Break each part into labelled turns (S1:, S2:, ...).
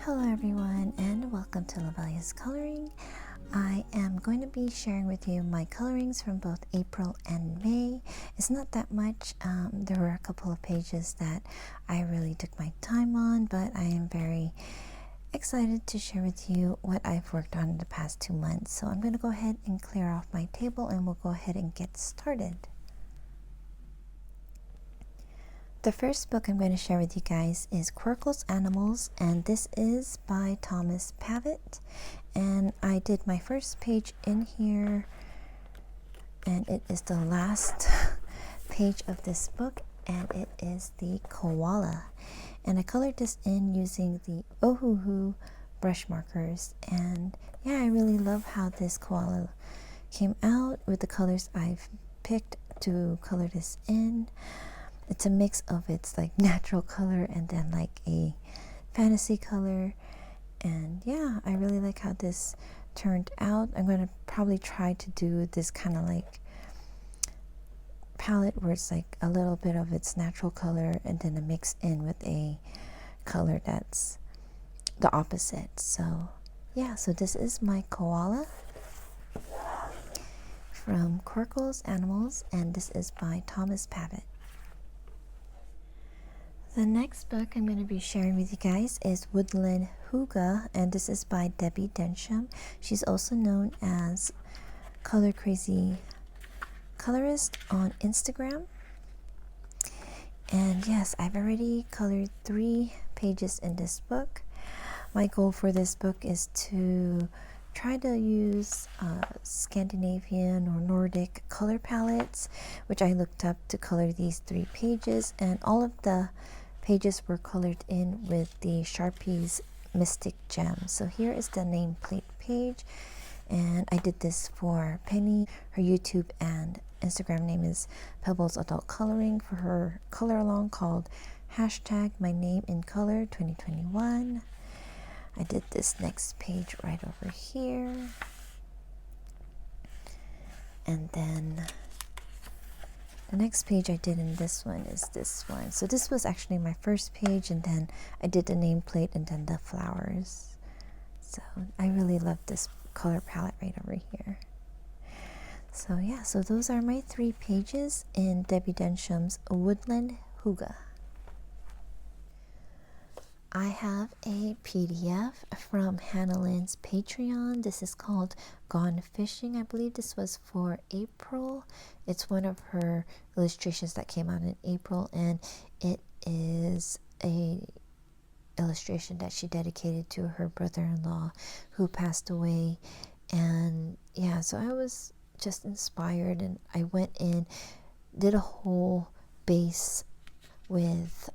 S1: Hello everyone and welcome to Lovella's Coloring. I am going to be sharing with you my colorings from both April and May. It's not that much. There were a couple of pages that I really took my time on, but I am very excited to share with you what I've worked on in the past 2 months. So I'm going to go ahead and clear off my table and we'll go ahead and get started. The first book I'm going to share with you guys is Quirkles Animals, and this is by Thomas Pavitt. And I did my first page in here, and it is the last page of this book, and it is the koala. And I colored this in using the Ohuhu brush markers, and yeah, I really love how this koala came out with the colors I've picked to color this in. It's a mix of its like natural color and then like a fantasy color, and yeah, I really like how this turned out. I'm going to probably try to do this kind of like palette where it's like a little bit of its natural color and then a mix in with a color that's the opposite. So yeah, so this is my koala from Quirkles Animals, and this is by Thomas Pavitt. The next book I'm going to be sharing with you guys is Woodland Hygge, and this is by Debbie Densham. She's also known as Color Crazy Colorist on Instagram. And yes, I've already colored 3 pages in this book. My goal for this book is to try to use Scandinavian or Nordic color palettes, which I looked up to color these 3 pages, and all of the pages were colored in with the Sharpie's Mystic Gem. So here is the nameplate page, and I did this for Penny. Her YouTube and Instagram name is Pebbles Adult Coloring for her color along called #MyNameInColor2021. I did this next page right over here, and then the next page I did in this one is this one. So this was actually my first page, and then I did the nameplate and then the flowers. So I really love this color palette right over here. So yeah, so those are my 3 pages in Debbie Densham's Woodland Hygge. I have a PDF from Hannah Lynn's Patreon. This is called Gone Fishing. I believe this was for April. It's one of her illustrations that came out in April, and it is a illustration that she dedicated to her brother-in-law who passed away. And yeah, so I was just inspired, and I went in, did a whole base with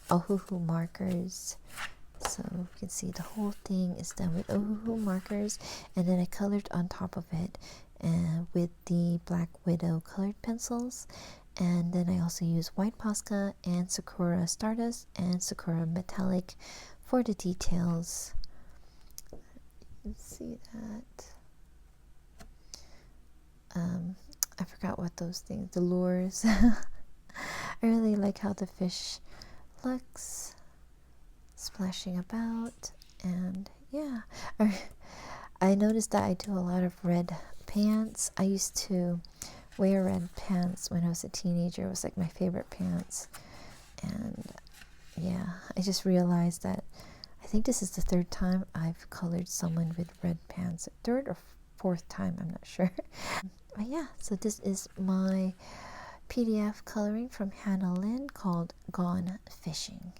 S1: Ohuhu markers. So you can see the whole thing is done with Ohuhu markers, and then I colored on top of it with the Black Widow colored pencils, and then I also used white Posca and Sakura Stardust and Sakura Metallic for the details. You can see that. I forgot what those things, the lures. I really like how the fish looks splashing about, and yeah, I noticed that I do a lot of red pants. I used to wear red pants when I was a teenager. It was like my favorite pants, and yeah, I just realized that I think this is the 3rd time I've colored someone with red pants. 3rd or 4th time, I'm not sure. But yeah, so this is my PDF coloring from Hannah Lynn called Gone Fishing.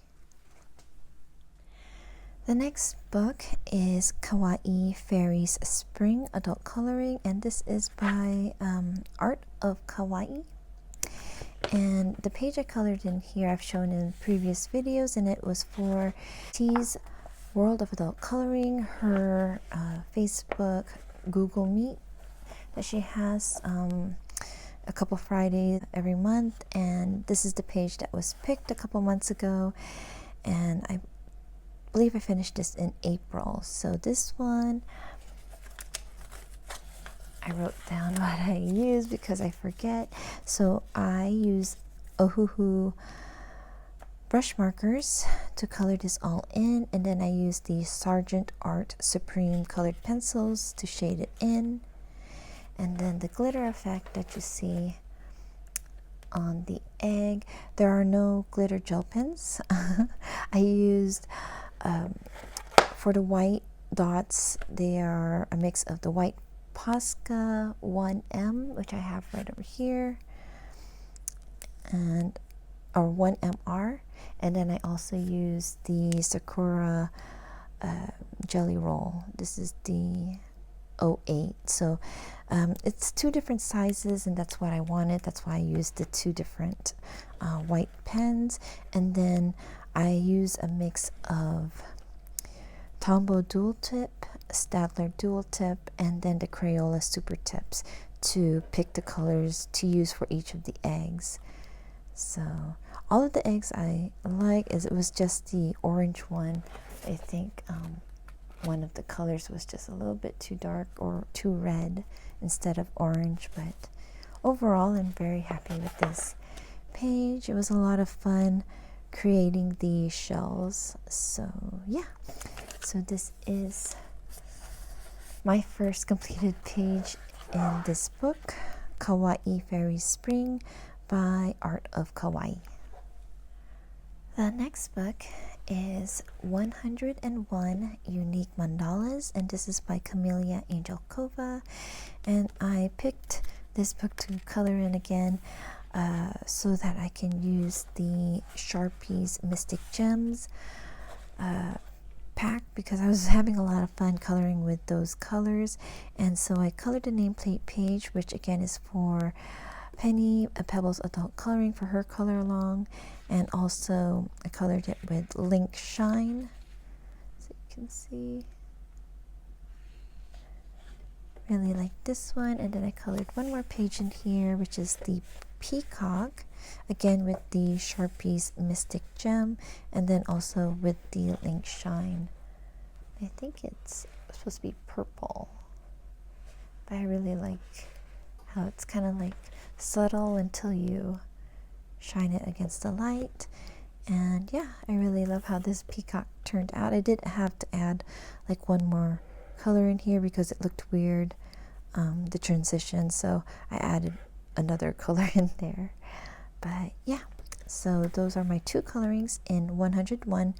S1: The next book is Kawaii Fairies Spring Adult Coloring, and this is by Art of Kawaii. And the page I colored in here I've shown in previous videos, and it was for T's World of Adult Coloring, her Facebook Google Meet that she has a couple Fridays every month, and this is the page that was picked a couple months ago, and I believe I finished this in April. So this one I wrote down what I used because I forget. So I use Ohuhu brush markers to color this all in, and then I use the Sargent Art Supreme colored pencils to shade it in. And then the glitter effect that you see on the egg, there are no glitter gel pens. I used for the white dots, they are a mix of the white Posca 1M, which I have right over here, and or 1MR, and then I also use the Sakura jelly roll. This is the 08, so it's two different sizes, and that's what I wanted. That's why I used the two different white pens. And then I use a mix of Tombow dual tip, Staedtler dual tip, and then the Crayola super tips to pick the colors to use for each of the eggs. So all of the eggs I like, is it was just the orange one. I think one of the colors was just a little bit too dark or too red instead of orange, but overall I'm very happy with this page. It was a lot of fun creating the shells. So yeah, so this is my first completed page in this book, Kawaii Fairy Spring by Art of Kawaii. The next book is 101 Unique Mandalas, and this is by Camelia Angelkova. And I picked this book to color in again so that I can use the Sharpie's Mystic Gems pack, because I was having a lot of fun coloring with those colors. And so I colored the nameplate page, which again is for Penny, a Pebbles Adult Coloring, for her color along, and also I colored it with Link Shine, so you can see. Really like this one. And then I colored one more page in here, which is the Peacock, again with the Sharpie's Mystic Gem, and then also with the Link Shine. I think it's supposed to be purple, but I really like how it's kind of like subtle until you shine it against the light. And yeah, I really love how this peacock turned out. I did have to add like one more color in here because it looked weird, the transition, so I added another color in there. But yeah, so those are my two colorings in 101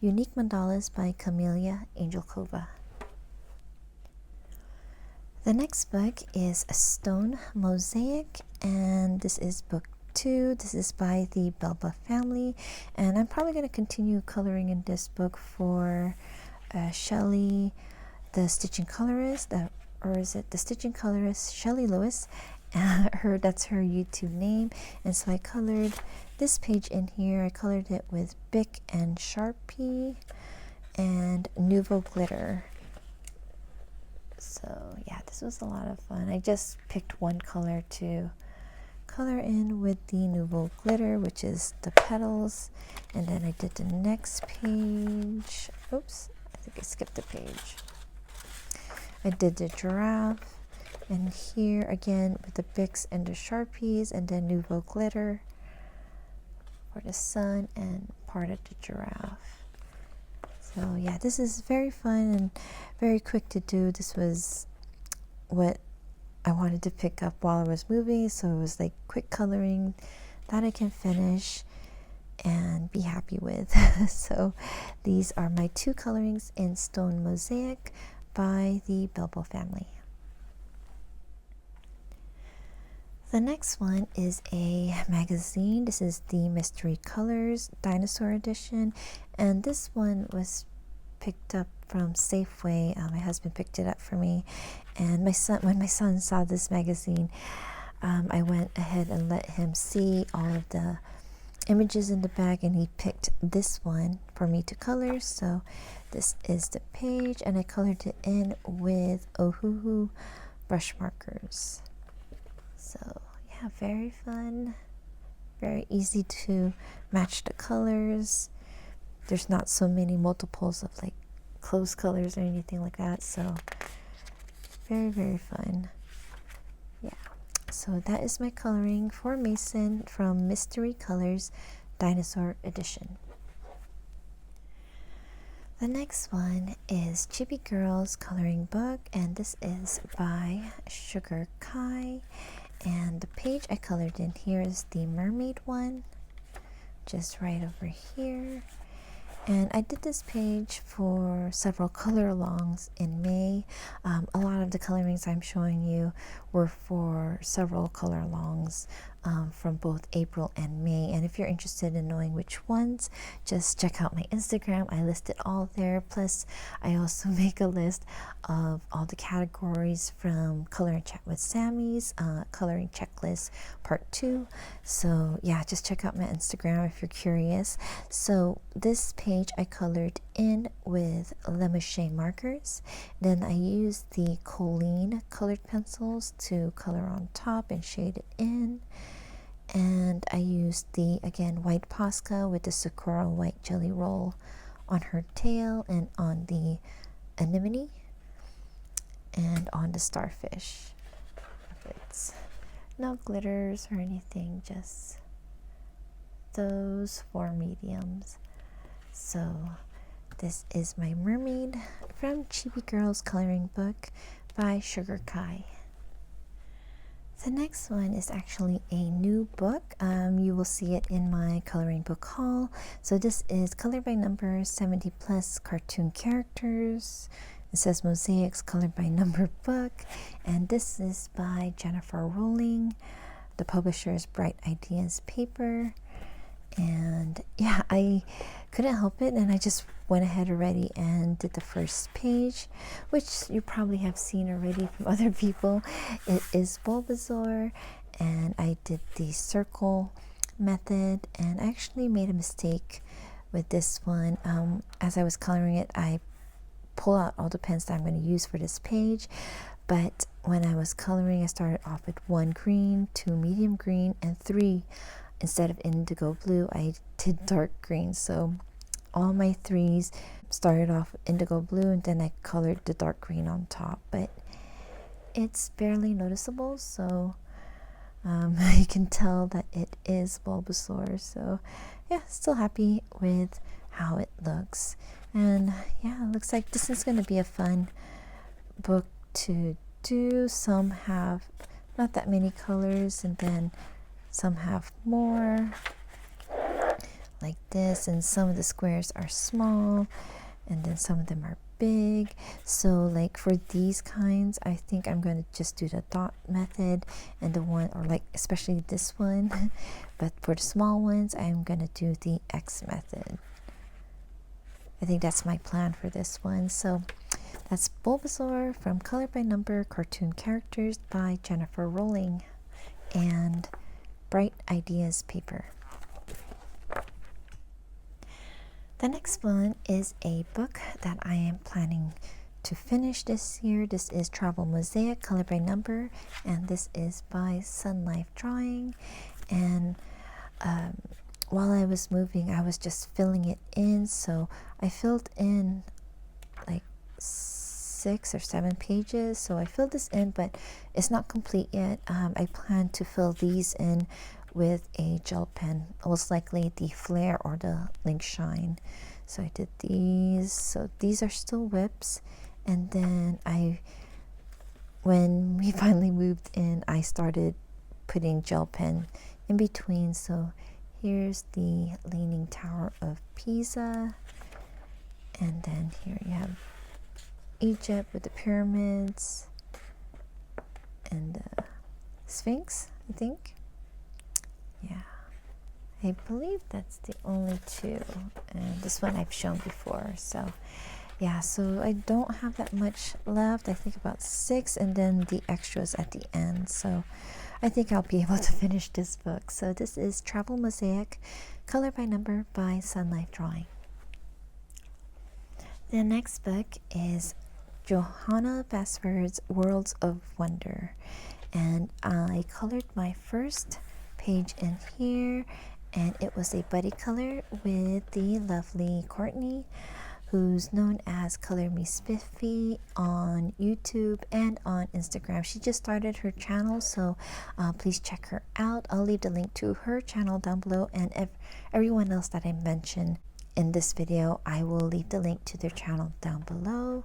S1: Unique Mandalas by Camelia Angelkova. The next book is a Stone Mosaic, and this is book 2. This is by the Belba family, and I'm probably going to continue coloring in this book for Shelley, the stitching colorist, or is it the stitching colorist, Shelley Lewis? That's her YouTube name. And so I colored this page in here. I colored it with Bic and Sharpie and Nuvo glitter. So yeah, this was a lot of fun. I just picked one color to color in with the Nuvo glitter, which is the petals. And then I did the next page. Oops, I think I skipped a page. I did the giraffe, and here again with the Bics and the Sharpies, and then Nuvo glitter for the sun and part of the giraffe. So yeah, this is very fun and very quick to do. This was what I wanted to pick up while I was moving, so it was like quick coloring that I can finish and be happy with. So these are my two colorings in Stone Mosaic by the Belbo family. The next one is a magazine. This is the Mystery Colors Dinosaur edition, and this one was picked up from Safeway. My husband picked it up for me, and when my son saw this magazine, I went ahead and let him see all of the images in the back, and he picked this one for me to color. So this is the page, and I colored it in with Ohuhu brush markers. So yeah, very fun, very easy to match the colors. There's not so many multiples of like close colors or anything like that, so very, very fun. Yeah, so that is my coloring for Mason from Mystery Colors Dinosaur edition. The next one is Chibi Girls Coloring Book, and this is by Sugar Kai. And the page I colored in here is the mermaid one, just right over here. And I did this page for several color alongs in May. A lot of the colorings I'm showing you were for several color alongs from both April and May. And if you're interested in knowing which ones, just check out my Instagram. I list it all there. Plus, I also make a list of all the categories from Color and Chat with Sammy's Coloring Checklist Part 2. So yeah, just check out my Instagram if you're curious. So this page I colored in with Lemouche markers. Then I used the Colleen colored pencils to color on top and shade it in. And I used the, again, white Posca with the Sakura white jelly roll on her tail and on the anemone and on the starfish. It's no glitters or anything, just those 4 mediums. So this is my mermaid from Chibi Girls Coloring Book by Sugar Kai. The next one is actually a new book. You will see it in my coloring book haul. So this is Color by Number 70 Plus Cartoon Characters. It says Mosaic's Color by Number book. And this is by Jennifer Rowling. The publisher is Bright Ideas Paper. And yeah, I couldn't help it, and I just went ahead already and did the first page, which you probably have seen already from other people. It is Bulbasaur, and I did the circle method, and I actually made a mistake with this one. As I was coloring it, I pull out all the pens that I'm going to use for this page, but when I was coloring, I started off with 1 green, 2 medium green, and 3 instead of indigo blue, I did dark green. So all my 3s started off with indigo blue, and then I colored the dark green on top. But it's barely noticeable, so you can tell that it is Bulbasaur. So yeah, still happy with how it looks. And yeah, it looks like this is going to be a fun book to do. Some have not that many colors, and then some have more, like this, and some of the squares are small, and then some of them are big. So like for these kinds, I think I'm going to just do the dot method, and the one, or like especially this one, but for the small ones, I'm going to do the X method. I think that's my plan for this one. So that's Bulbasaur from Color by Number Cartoon Characters by Jennifer Rowling and Bright Ideas Paper. The next one is a book that I am planning to finish this year. This is Travel Mosaic Color by Number, and this is by Sun Life Drawing. And while I was moving, I was just filling it in, so I filled in like 6 or 7 pages. So I filled this in, but it's not complete yet. I plan to fill these in with a gel pen, most likely the Flare or the Link Shine. So I did these. So these are still whips, and then when we finally moved in, I started putting gel pen in between. So here's the Leaning Tower of Pisa, and then here you have Egypt with the pyramids and the Sphinx, I think. Yeah, I believe that's the only 2, and this one I've shown before. So yeah, so I don't have that much left. I think about 6, and then the extras at the end. So I think I'll be able to finish this book. So this is Travel Mosaic Color by Number by Sun Life Drawing. The next book is Johanna Basford's Worlds of Wonder, and I colored my first page in here, and it was a buddy color with the lovely Courtney, who's known as Color Me Spiffy on YouTube and on Instagram. She just started her channel, so please check her out. I'll leave the link to her channel down below, and everyone else that I mentioned in this video, I will leave the link to their channel down below.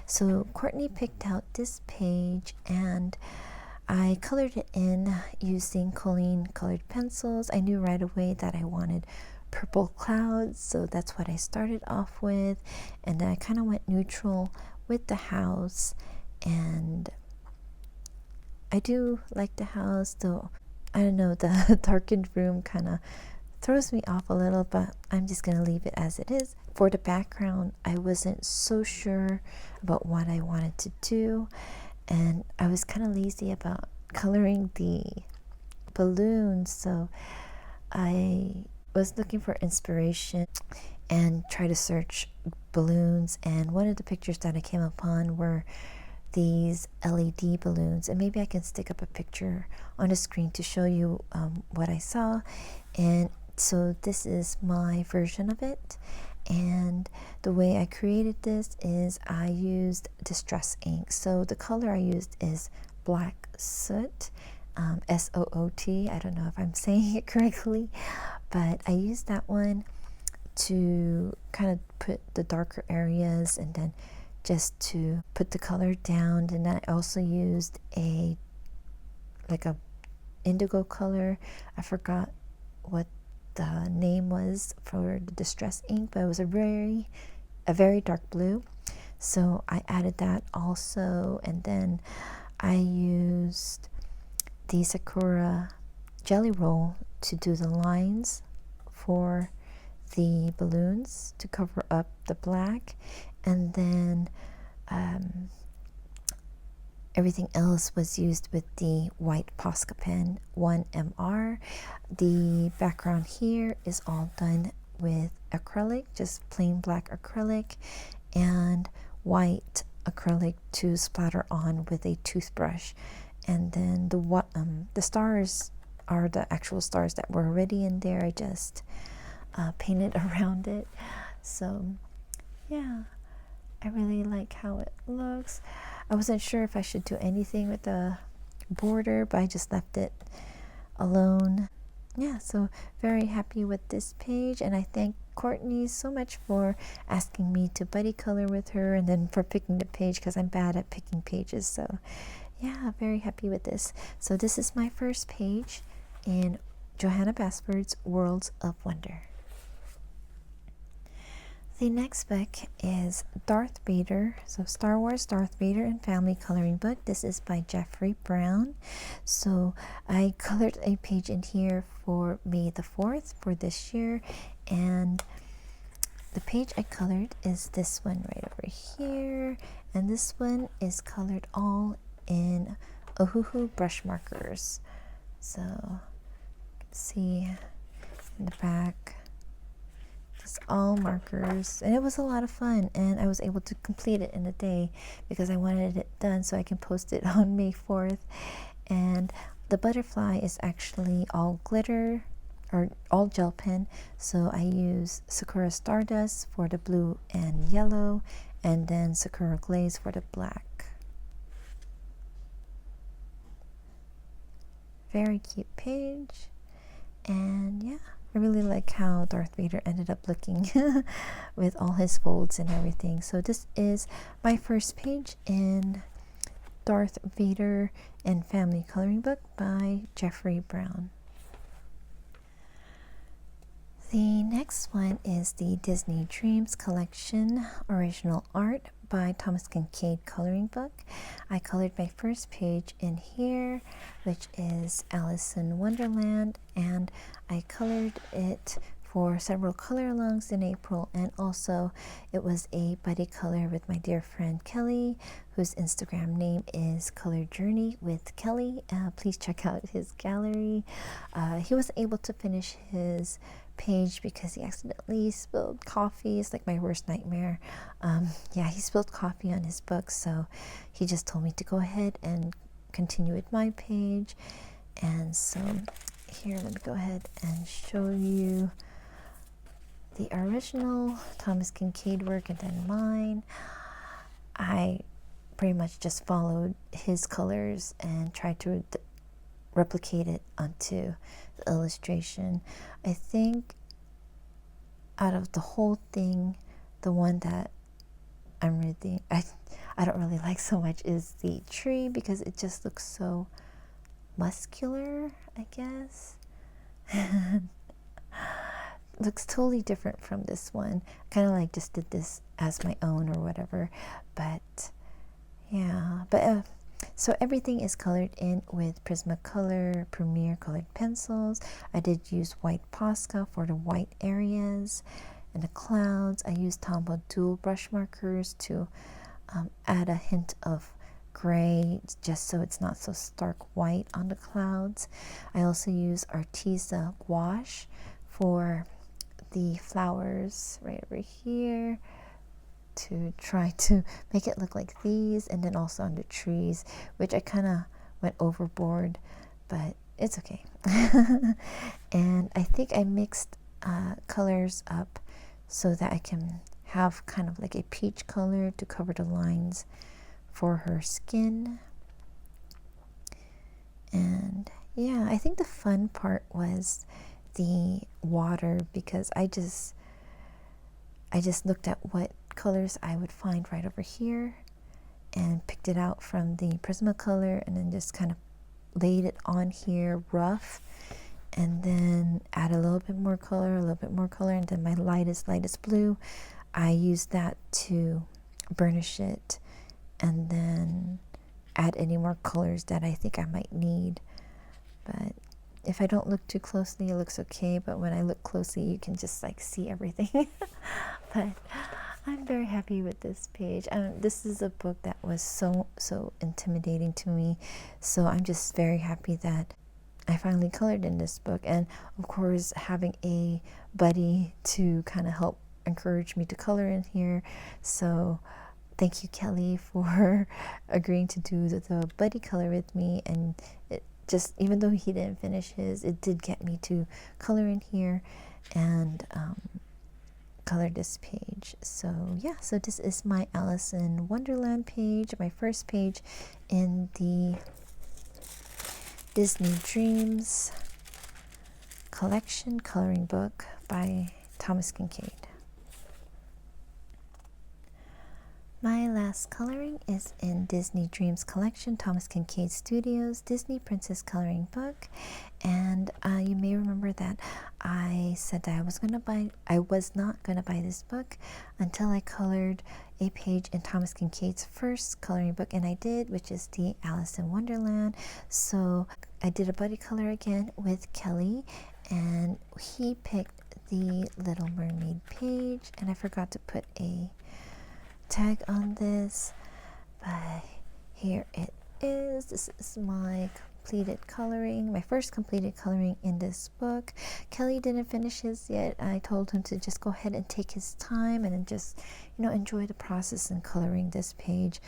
S1: So Courtney picked out this page, and I colored it in using Colleen colored pencils. I knew right away that I wanted purple clouds, so that's what I started off with, and then I kind of went neutral with the house. And I do like the house, though I don't know, the darkened room kind of throws me off a little, but I'm just gonna leave it as it is. For the background, I wasn't so sure about what I wanted to do, and I was kind of lazy about coloring the balloons, so I was looking for inspiration and try to search balloons, and one of the pictures that I came upon were these LED balloons, and maybe I can stick up a picture on the screen to show you what I saw. And so this is my version of it, and the way I created this is I used distress ink. So the color I used is Black Soot, SOOT. I don't know if I'm saying it correctly, but I used that one to kind of put the darker areas and then just to put the color down. And then I also used a indigo color. I forgot what the name was for the distress ink, but it was a very dark blue, so I added that also. And then I used the Sakura jelly roll to do the lines for the balloons to cover up the black, and then everything else was used with the white Posca pen 1MR. The background here is all done with acrylic, just plain black acrylic and white acrylic to splatter on with a toothbrush. And then the stars are the actual stars that were already in there. I just painted around it. So yeah, I really like how it looks. I wasn't sure if I should do anything with the border, but I just left it alone. Yeah, so very happy with this page, and I thank Courtney so much for asking me to buddy color with her, and then for picking the page, because I'm bad at picking pages. So yeah, very happy with this. So this is my first page in Johanna Basford's Worlds of Wonder. The next book is Darth Vader, so Star Wars Darth Vader and Family Coloring Book. This is by Jeffrey Brown. So I colored a page in here for May the 4th for this year, and the page I colored is this one right over here, and this one is colored all in Ohuhu brush markers. So you can see in the back, all markers, and it was a lot of fun, and I was able to complete it in a day because I wanted it done so I can post it on May 4th. And the butterfly is actually all glitter or all gel pen, so I use Sakura Stardust for the blue and yellow, and then Sakura Glaze for the black. Very cute page, and yeah, I really like how Darth Vader ended up looking with all his folds and everything. So this is my first page in Darth Vader and Family Coloring Book by Jeffrey Brown. The next one is the Disney Dreams Collection Original Art by Thomas Kincaid Coloring Book. I colored my first page in here, which is Alice in Wonderland, and I colored it for several color alongs in April, and also it was a buddy color with my dear friend Kelly, whose Instagram name is Color Journey with Kelly. Please check out his gallery. He was able to finish his page because he accidentally spilled coffee. It's like my worst nightmare. Yeah, he spilled coffee on his book, so he just told me to go ahead and continue with my page. And so here, let me go ahead and show you the original Thomas Kincaid work and then mine, I pretty much just followed his colors and tried to replicate it onto the illustration. I think out of the whole thing, the one that I don't really like so much is the tree, because it just looks so muscular, I guess. Looks totally different from this one. Kind of like just did this as my own or whatever. But yeah, so everything is colored in with Prismacolor Premier colored pencils. I did use white Posca for the white areas and the clouds. I used Tombow dual brush markers to add a hint of gray, just so it's not so stark white on the clouds. I also use Arteza gouache for the flowers right over here, to try to make it look like these, and then also on the trees, which I kind of went overboard, but it's okay. And I think I mixed colors up so that I can have kind of like a peach color to cover the lines for her skin. And yeah, I think the fun part was the water, because I just looked at what colors I would find right over here and picked it out from the Prismacolor, and then just kind of laid it on here rough, and then add a little bit more color, and then my lightest blue, I used that to burnish it, and then add any more colors that I think I might need. But if I don't look too closely, it looks okay, but when I look closely, you can just like see everything. But I'm very happy with this page. This is a book that was so intimidating to me, so I'm just very happy that I finally colored in this book. And of course, having a buddy to kind of help encourage me to color in here. So thank you, Kelly, for agreeing to do the buddy color with me. And it just, even though he didn't finish his, it did get me to color in here and color this page. So yeah, so this is my Alice in Wonderland page, my first page in the Disney Dreams collection coloring book by Thomas Kincaid. My last coloring is in Disney Dreams Collection, Thomas Kincaid Studios, Disney Princess Coloring Book. And you may remember that I said that I was not going to buy this book until I colored a page in Thomas Kincaid's first coloring book, and I did, which is the Alice in Wonderland. So I did a buddy color again with Kelly, and he picked the Little Mermaid page, and I forgot to put a tag on this, but here it is. This is my completed coloring, my first completed coloring in this book. Kelly didn't finish his yet. I told him to just go ahead and take his time and then just, enjoy the process in coloring this page.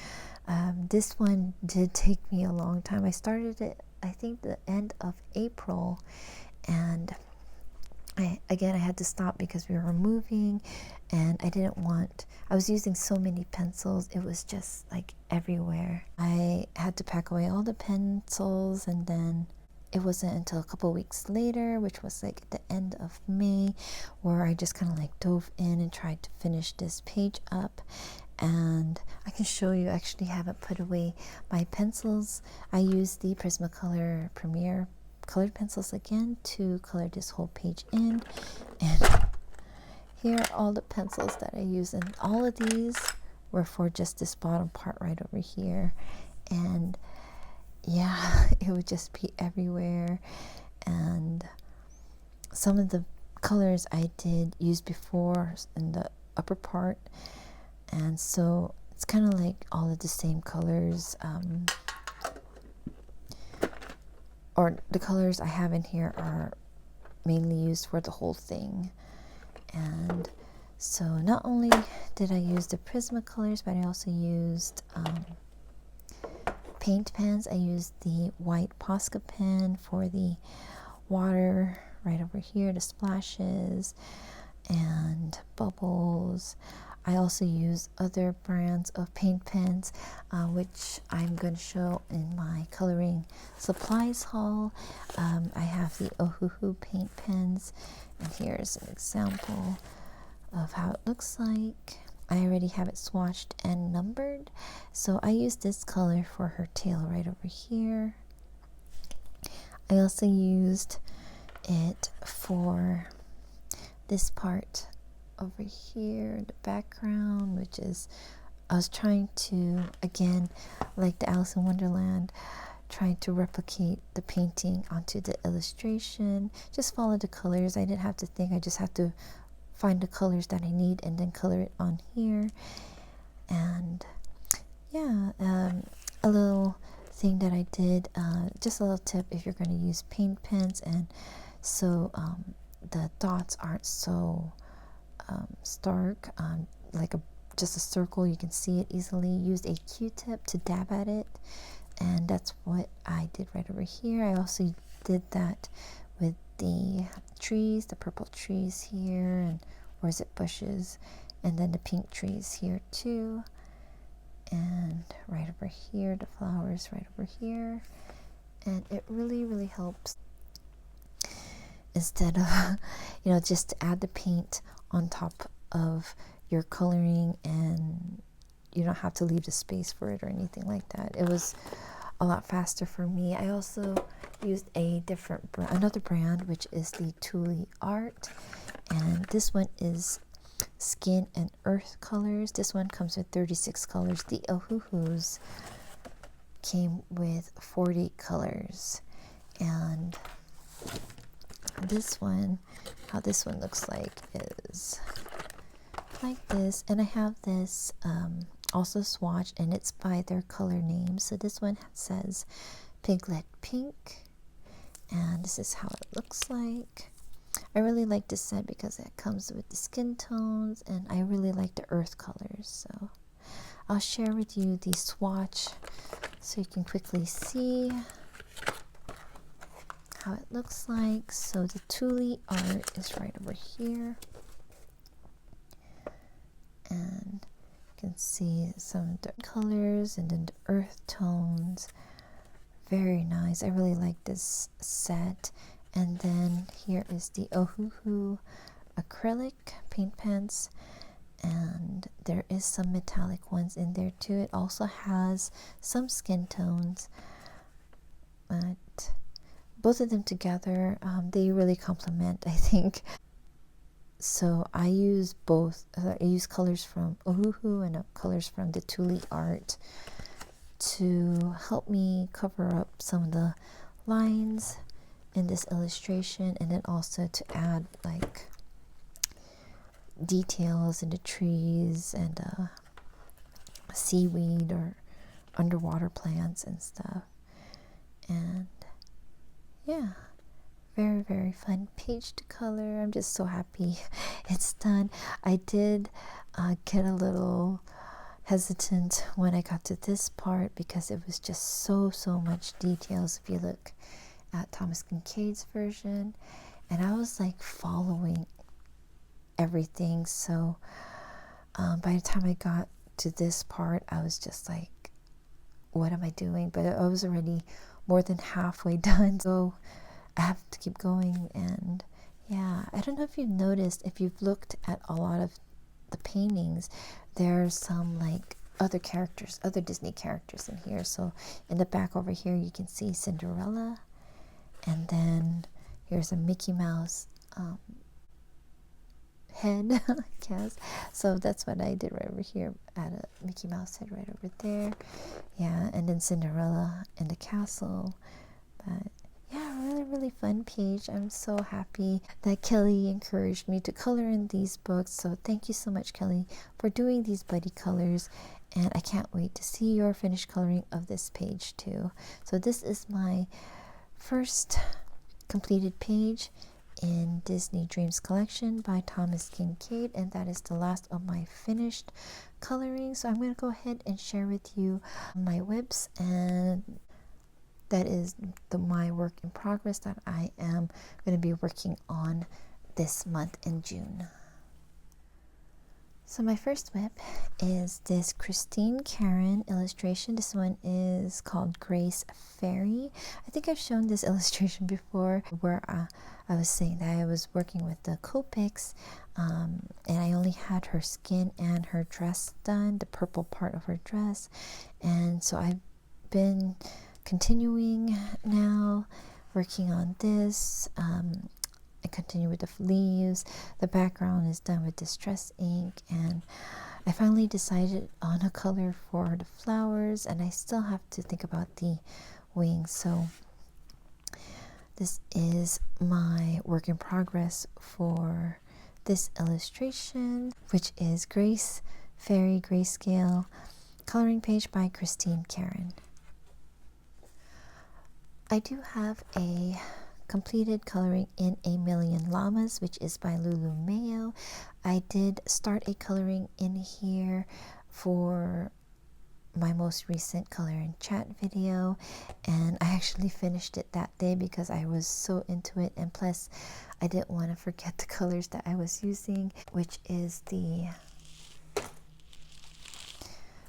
S1: This one did take me a long time. I started it, I think, the end of April, and I had to stop because we were moving, and I was using so many pencils, it was just like everywhere. I had to pack away all the pencils, and then it wasn't until a couple weeks later, which was like the end of May, where I just kind of like dove in and tried to finish this page up. And I can show you, I actually haven't put away my pencils. I used the Prismacolor Premier colored pencils again to color this whole page in, and here are all the pencils that I use, and all of these were for just this bottom part right over here. And yeah, it would just be everywhere. And some of the colors I did use before in the upper part, and so it's kind of like all of the same colors, or the colors I have in here are mainly used for the whole thing. And so not only did I use the Prismacolors, but I also used paint pens. I used the white Posca pen for the water right over here, the splashes, and bubbles. I also use other brands of paint pens, which I'm going to show in my coloring supplies haul. I have the Ohuhu paint pens, and here's an example of how it looks like. I already have it swatched and numbered, so I use this color for her tail right over here. I also used it for this part over here, the background, which is, I was trying to, again, like the Alice in Wonderland, trying to replicate the painting onto the illustration. Just follow the colors. I didn't have to think, I just had to find the colors that I need and then color it on here. And yeah, a little thing that I did, just a little tip if you're going to use paint pens, and so the dots aren't so stark, like just a circle, you can see it easily. Use a Q-tip to dab at it, and that's what I did right over here. I also did that with the trees, the purple trees here, and or is it bushes, and then the pink trees here too, and right over here the flowers right over here. And it really helps, instead of just to add the paint on top of your coloring, and you don't have to leave the space for it or anything like that. It was a lot faster for me. I also used another brand, which is the Thule Art, and this one is Skin and Earth colors. This one comes with 36 colors. The Ohuhus came with 40 colors, and this one, how this one looks like is like this. And I have this also swatched, and it's by their color name. So this one says Piglet Pink, and this is how it looks like. I really like this set because it comes with the skin tones, and I really like the earth colors. So I'll share with you the swatch so you can quickly see how it looks like. So the Thule Art is right over here, and you can see some of the colors and then the earth tones. Very nice. I really like this set. And then here is the Ohuhu acrylic paint pens, and there is some metallic ones in there too. It also has some skin tones, but both of them together, they really complement, I think. So I use both. I use colors from Ohuhu and colors from the Thule Art to help me cover up some of the lines in this illustration, and then also to add like details in the trees and seaweed or underwater plants and stuff. And yeah, very fun page to color. I'm just so happy it's done. I did get a little hesitant when I got to this part because it was just so much details. If you look at Thomas Kincaid's version, and I was like following everything, so by the time I got to this part, I was just like, what am I doing? But I was already more than halfway done, so I have to keep going. And yeah, I don't know if you've noticed, if you've looked at a lot of the paintings, there's some like other characters, other Disney characters in here. So in the back over here you can see Cinderella, and then here's a Mickey Mouse head, I guess. So that's what I did right over here. Add a Mickey Mouse head right over there. Yeah, and then Cinderella in the castle. But yeah, really fun page. I'm so happy that Kelly encouraged me to color in these books. So thank you so much, Kelly, for doing these buddy colors. And I can't wait to see your finished coloring of this page too. So this is my first completed page in Disney Dreams Collection by Thomas Kincaid, and that is the last of my finished coloring. So I'm going to go ahead and share with you my whips, and that is my work in progress that I am going to be working on this month in June. So my first whip is this Christine Karen illustration. This one is called Grace Fairy. I think I've shown this illustration before where I was saying that I was working with the Copics and I only had her skin and her dress done, the purple part of her dress. And so I've been continuing now working on this. I continue with the leaves. The background is done with distress ink, and I finally decided on a color for the flowers, and I still have to think about the wings. So this is my work in progress for this illustration, which is Grace Fairy Grayscale coloring page by Christine Karen. I do have a completed coloring in A Million Llamas, which is by Lulu Mayo. I did start a coloring in here for my most recent color and chat video, and I actually finished it that day because I was so into it, and plus I didn't want to forget the colors that I was using, which is the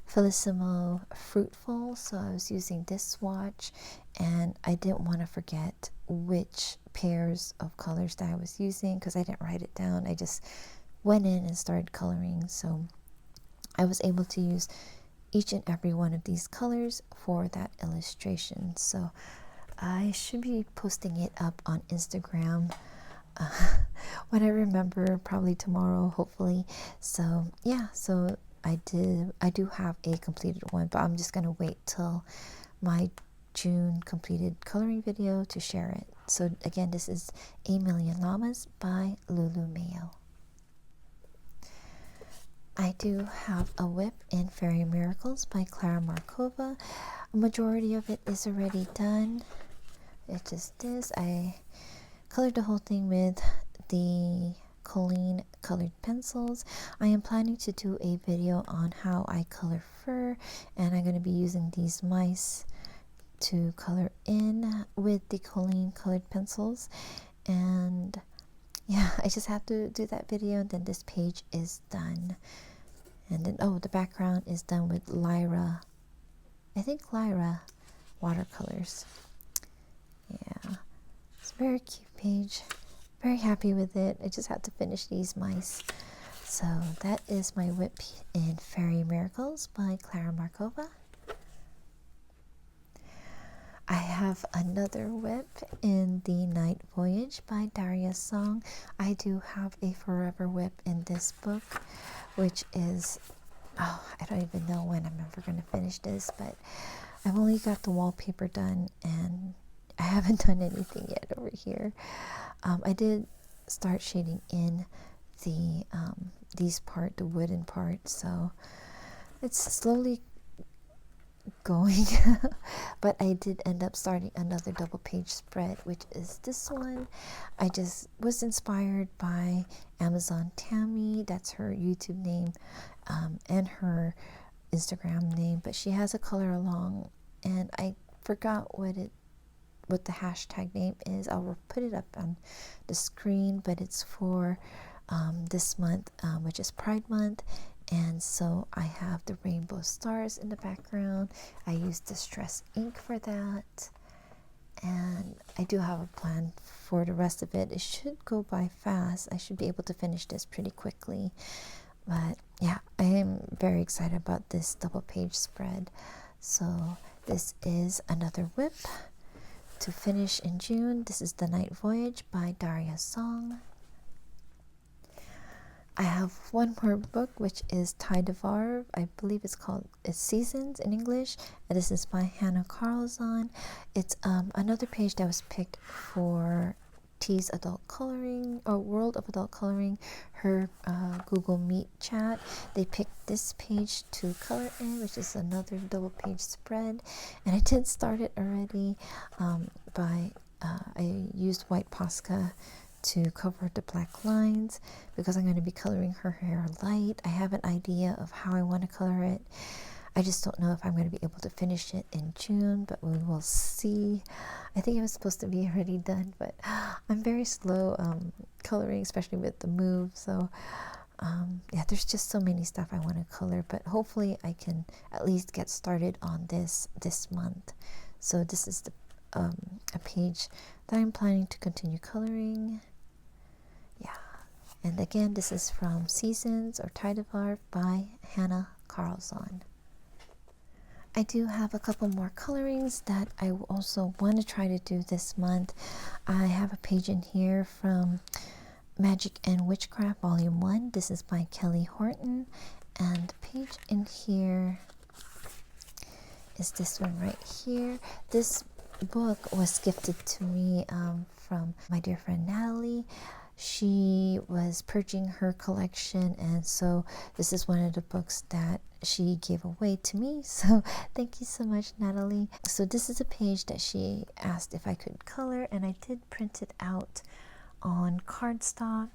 S1: Felicimo Fruitful. So I was using this swatch, and I didn't want to forget which pairs of colors that I was using because I didn't write it down. I just went in and started coloring, so I was able to use each and every one of these colors for that illustration. So I should be posting it up on Instagram when I remember, probably tomorrow, hopefully. So yeah, so I do have a completed one, but I'm just gonna wait till my June completed coloring video to share it. So again, this is A Million Llamas by Lulu Mayo. I do have a whip in Fairy Miracles by Klara Markova. A majority of it is already done. It's just this. I colored the whole thing with the Colleen colored pencils. I am planning to do a video on how I color fur, and I'm going to be using these mice to color in with the Colleen colored pencils. And yeah, I just have to do that video, and then this page is done. And then the background is done with Lyra, I think Lyra watercolors. Yeah, it's a very cute page. Very happy with it. I just have to finish these mice. So that is my whip in Fairy Miracles by Klara Markova. I have another whip in The Night Voyage by Daria Song. I do have a forever whip in this book, which is, I don't even know when I'm ever going to finish this, but I've only got the wallpaper done and I haven't done anything yet over here. I did start shading in the the wooden part, so it's slowly going. But I did end up starting another double page spread, which is this one. I just was inspired by Amazon Tammy, that's her YouTube name, and her Instagram name, but she has a color along, and I forgot what the hashtag name is. I'll put it up on the screen, but it's for this month, which is Pride Month. And so I have the rainbow stars in the background. I used distress ink for that, and I do have a plan for the rest of it. It should go by fast. I should be able to finish this pretty quickly, but yeah, I am very excited about this double page spread. So this is another whip to finish in June. This is The Night Voyage by Daria Song. I have one more book, which is Ty Devar. I believe it's Seasons in English, and this is by Hannah Carlson. It's another page that was picked for T's Adult Coloring, or World of Adult Coloring, her Google Meet chat. They picked this page to color in, which is another double page spread, and I did start it already. I used white Posca to cover the black lines because I'm going to be coloring her hair light. I have an idea of how I want to color it. I just don't know if I'm going to be able to finish it in June, but we will see. I think it was supposed to be already done, but I'm very slow coloring, especially with the move, so Yeah, there's just so many stuff I want to color, but hopefully I can at least get started on this month. So this is a page that I'm planning to continue coloring. Yeah, and again, this is from Seasons or Tide of Art by Hannah Carlson. I do have a couple more colorings that I also want to try to do this month. I have a page in here from Magic and Witchcraft Volume 1. This is by Kelly Horton. And the page in here is this one right here. This book was gifted to me from my dear friend Natalie. She was purging her collection, and so this is one of the books that she gave away to me. So thank you so much, Natalie. So this is a page that she asked if I could color, and I did print it out on cardstock.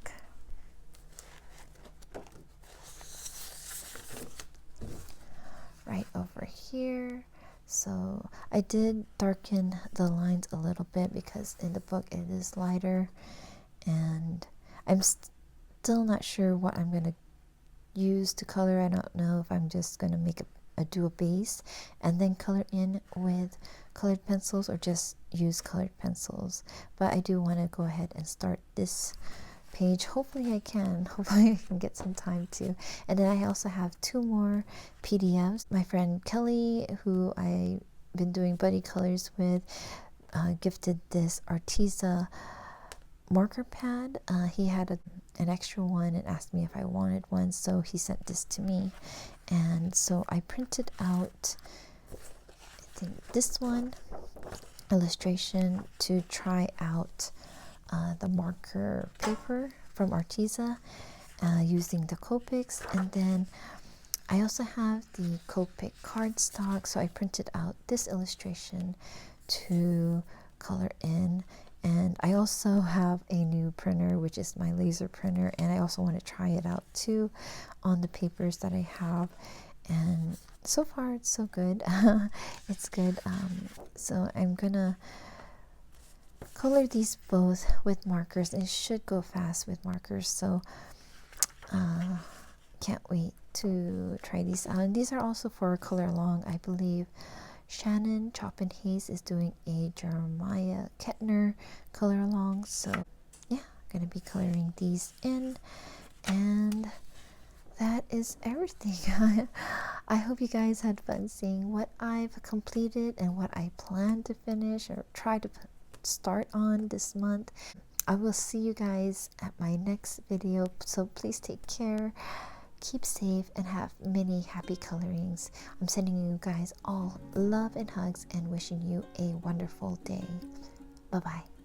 S1: Right over here. So I did darken the lines a little bit because in the book it is lighter, and I'm still not sure what I'm going to use to color. I don't know if I'm just going to make do a base and then color in with colored pencils or just use colored pencils. But I do want to go ahead and start this page. Hopefully I can. Hopefully I can get some time to. And then I also have 2 more PDFs. My friend Kelly, who I've been doing buddy colors with, gifted this Arteza marker pad. He had an extra one and asked me if I wanted one, so he sent this to me. And so I printed out, I think, this one illustration to try out the marker paper from Arteza using the Copics. And then I also have the Copic cardstock, so I printed out this illustration to color in. And I also have a new printer, which is my laser printer, and I also want to try it out too on the papers that I have. And so far it's so good. It's good. So I'm gonna color these both with markers. It should go fast with markers, so can't wait to try these out. And these are also for color along, I believe. Shannon Chop and Hayes is doing a Jeremiah Kettner color along, so yeah, I'm gonna be coloring these in, and that is everything. I hope you guys had fun seeing what I've completed and what I plan to finish or try to start on this month. I will see you guys at my next video, so please take care. Keep safe and have many happy colorings. I'm sending you guys all love and hugs and wishing you a wonderful day. Bye-bye.